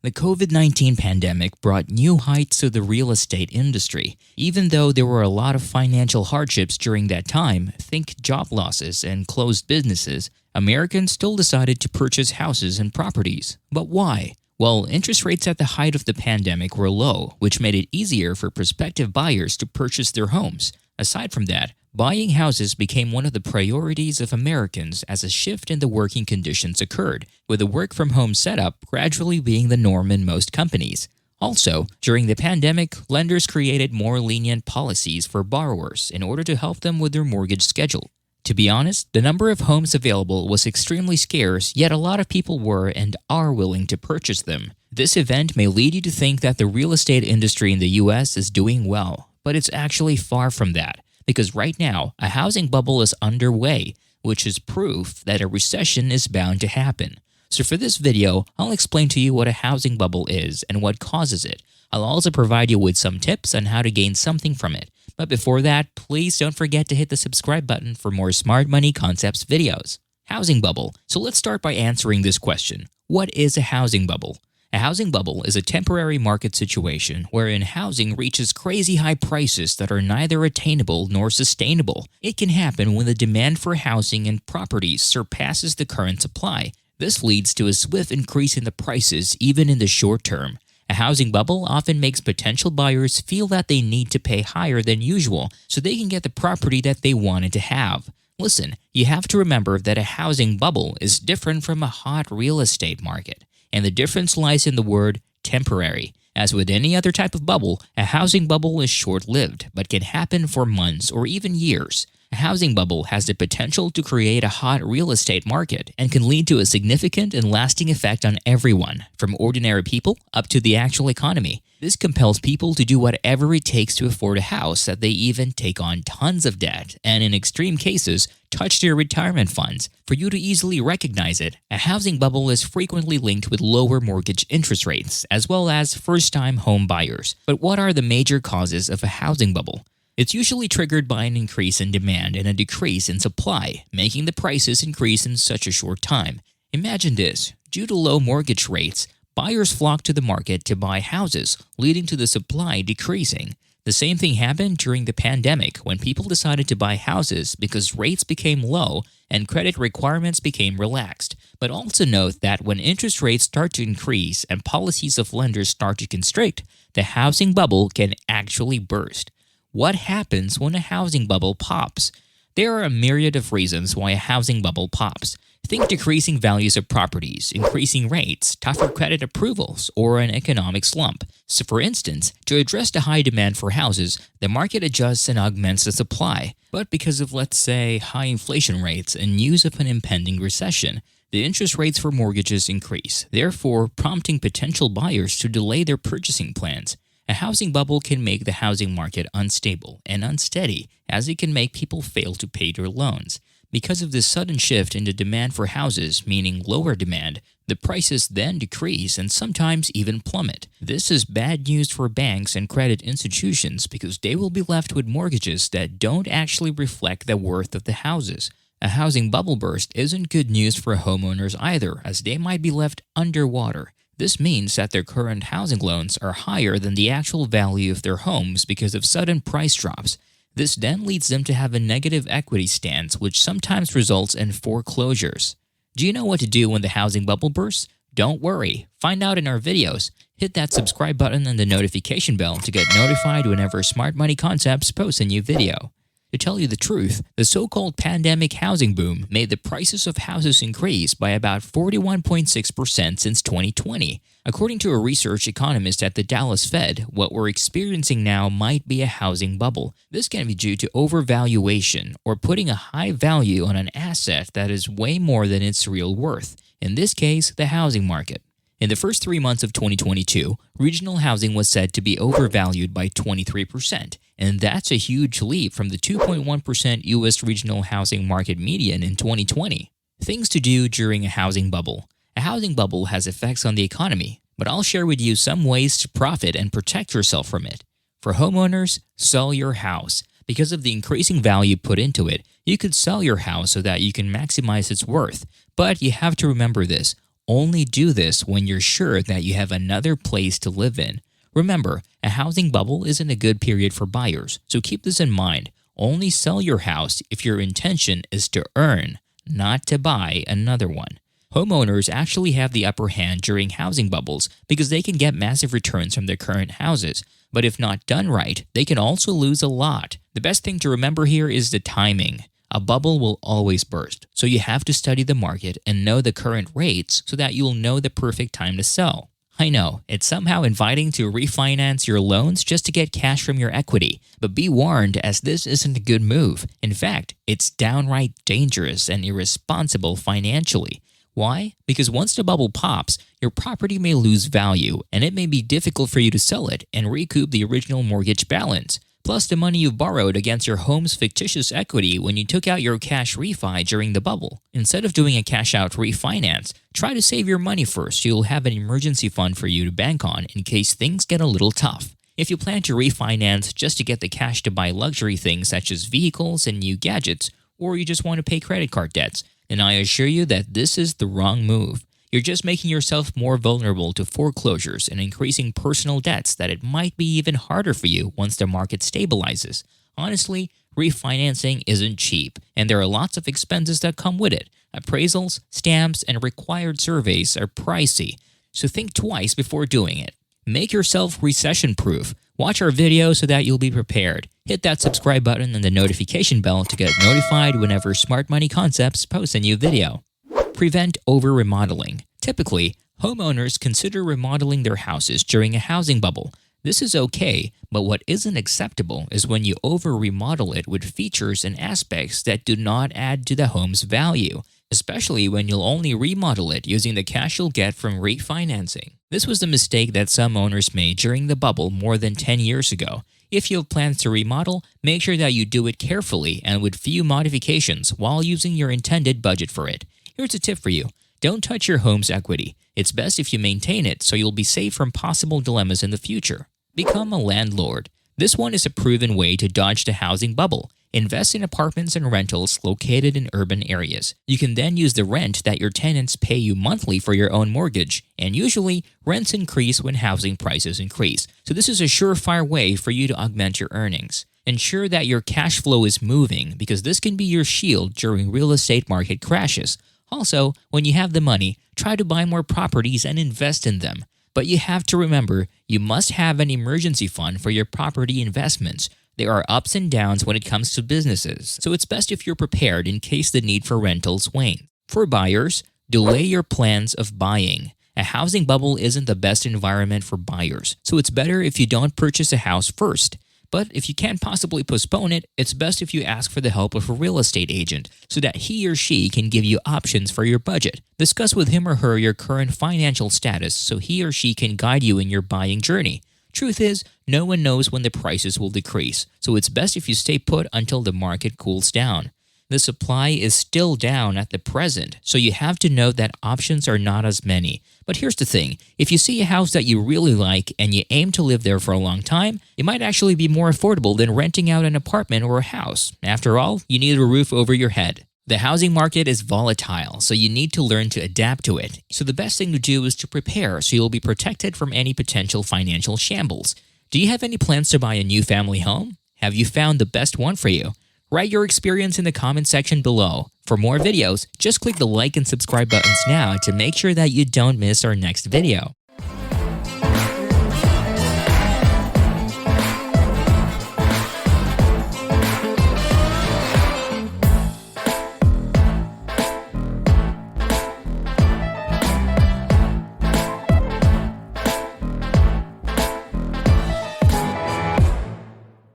The COVID-19 pandemic brought new heights to the real estate industry. Even though there were a lot of financial hardships during that time, think job losses and closed businesses, Americans still decided to purchase houses and properties. But why? Well, interest rates at the height of the pandemic were low, which made it easier for prospective buyers to purchase their homes. Aside from that, buying houses became one of the priorities of Americans as a shift in the working conditions occurred, with the work-from-home setup gradually being the norm in most companies. Also, during the pandemic, lenders created more lenient policies for borrowers in order to help them with their mortgage schedule. To be honest, the number of homes available was extremely scarce, yet a lot of people were and are willing to purchase them. This event may lead you to think that the real estate industry in the US is doing well, but it's actually far from that, because right now, a housing bubble is underway, which is proof that a recession is bound to happen. So for this video, I'll explain to you what a housing bubble is and what causes it. I'll also provide you with some tips on how to gain something from it. But before that, please don't forget to hit the subscribe button for more Smart Money Concepts videos. Housing bubble. So let's start by answering this question. What is a housing bubble? A housing bubble is a temporary market situation wherein housing reaches crazy high prices that are neither attainable nor sustainable. It can happen when the demand for housing and properties surpasses the current supply. This leads to a swift increase in the prices even in the short term. A housing bubble often makes potential buyers feel that they need to pay higher than usual so they can get the property that they wanted to have. Listen, you have to remember that a housing bubble is different from a hot real estate market, and the difference lies in the word temporary. As with any other type of bubble, a housing bubble is short-lived but can happen for months or even years. A housing bubble has the potential to create a hot real estate market and can lead to a significant and lasting effect on everyone, from ordinary people up to the actual economy. This compels people to do whatever it takes to afford a house, that they even take on tons of debt and, in extreme cases, touch their retirement funds. For you to easily recognize it, a housing bubble is frequently linked with lower mortgage interest rates as well as first-time home buyers. But what are the major causes of a housing bubble? It's usually triggered by an increase in demand and a decrease in supply, making the prices increase in such a short time. Imagine this. Due to low mortgage rates, buyers flock to the market to buy houses, leading to the supply decreasing. The same thing happened during the pandemic when people decided to buy houses because rates became low and credit requirements became relaxed. But also note that when interest rates start to increase and policies of lenders start to constrict, the housing bubble can actually burst. What happens when a housing bubble pops? There are a myriad of reasons why a housing bubble pops. Think decreasing values of properties, increasing rates, tougher credit approvals, or an economic slump. So for instance, to address the high demand for houses, the market adjusts and augments the supply. But because of, let's say, high inflation rates and news of an impending recession, the interest rates for mortgages increase, therefore prompting potential buyers to delay their purchasing plans. A housing bubble can make the housing market unstable and unsteady, as it can make people fail to pay their loans. Because of this sudden shift in the demand for houses, meaning lower demand, the prices then decrease and sometimes even plummet. This is bad news for banks and credit institutions because they will be left with mortgages that don't actually reflect the worth of the houses. A housing bubble burst isn't good news for homeowners either, as they might be left underwater. This means that their current housing loans are higher than the actual value of their homes because of sudden price drops. This then leads them to have a negative equity stance, which sometimes results in foreclosures. Do you know what to do when the housing bubble bursts? Don't worry. Find out in our videos. Hit that subscribe button and the notification bell to get notified whenever Smart Money Concepts posts a new video. To tell you the truth, the so-called pandemic housing boom made the prices of houses increase by about 41.6% since 2020. According to a research economist at the Dallas Fed, what we're experiencing now might be a housing bubble. This can be due to overvaluation or putting a high value on an asset that is way more than its real worth. In this case, the housing market. In the first 3 months of 2022, regional housing was said to be overvalued by 23%, and that's a huge leap from the 2.1% U.S. regional housing market median in 2020. Things to do during a housing bubble. A housing bubble has effects on the economy, but I'll share with you some ways to profit and protect yourself from it. For homeowners, sell your house. Because of the increasing value put into it, you could sell your house so that you can maximize its worth. But you have to remember this. Only do this when you're sure that you have another place to live in. Remember, a housing bubble isn't a good period for buyers, so keep this in mind. Only sell your house if your intention is to earn, not to buy another one. Homeowners actually have the upper hand during housing bubbles because they can get massive returns from their current houses. But if not done right, they can also lose a lot. The best thing to remember here is the timing. A bubble will always burst, so you have to study the market and know the current rates so that you'll know the perfect time to sell. I know, it's somehow inviting to refinance your loans just to get cash from your equity, but be warned as this isn't a good move. In fact, it's downright dangerous and irresponsible financially. Why? Because once the bubble pops, your property may lose value and it may be difficult for you to sell it and recoup the original mortgage balance. Plus the money you've borrowed against your home's fictitious equity when you took out your cash refi during the bubble. Instead of doing a cash-out refinance, try to save your money first so you'll have an emergency fund for you to bank on in case things get a little tough. If you plan to refinance just to get the cash to buy luxury things such as vehicles and new gadgets, or you just want to pay credit card debts, then I assure you that this is the wrong move. You're just making yourself more vulnerable to foreclosures and increasing personal debts that it might be even harder for you once the market stabilizes. Honestly, refinancing isn't cheap, and there are lots of expenses that come with it. Appraisals, stamps, and required surveys are pricey, so think twice before doing it. Make yourself recession-proof. Watch our video so that you'll be prepared. Hit that subscribe button and the notification bell to get notified whenever Smart Money Concepts posts a new video. Prevent over-remodeling. Typically, homeowners consider remodeling their houses during a housing bubble. This is okay, but what isn't acceptable is when you over-remodel it with features and aspects that do not add to the home's value, especially when you'll only remodel it using the cash you'll get from refinancing. This was the mistake that some owners made during the bubble more than 10 years ago. If you have plans to remodel, make sure that you do it carefully and with few modifications while using your intended budget for it. Here's a tip for you. Don't touch your home's equity. It's best if you maintain it so you'll be safe from possible dilemmas in the future. Become a landlord. This one is a proven way to dodge the housing bubble. Invest in apartments and rentals located in urban areas. You can then use the rent that your tenants pay you monthly for your own mortgage, and usually, rents increase when housing prices increase. So this is a surefire way for you to augment your earnings. Ensure that your cash flow is moving because this can be your shield during real estate market crashes. Also, when you have the money, try to buy more properties and invest in them. But you have to remember, you must have an emergency fund for your property investments. There are ups and downs when it comes to businesses, so it's best if you're prepared in case the need for rentals wanes. For buyers, delay your plans of buying. A housing bubble isn't the best environment for buyers, so it's better if you don't purchase a house first. But if you can't possibly postpone it, it's best if you ask for the help of a real estate agent so that he or she can give you options for your budget. Discuss with him or her your current financial status so he or she can guide you in your buying journey. Truth is, no one knows when the prices will decrease, so it's best if you stay put until the market cools down. The supply is still down at the present, so you have to note that options are not as many. But here's the thing, if you see a house that you really like and you aim to live there for a long time, it might actually be more affordable than renting out an apartment or a house. After all, you need a roof over your head. The housing market is volatile, so you need to learn to adapt to it. So the best thing to do is to prepare so you'll be protected from any potential financial shambles. Do you have any plans to buy a new family home? Have you found the best one for you? Write your experience in the comment section below. For more videos, just click the like and subscribe buttons now to make sure that you don't miss our next video.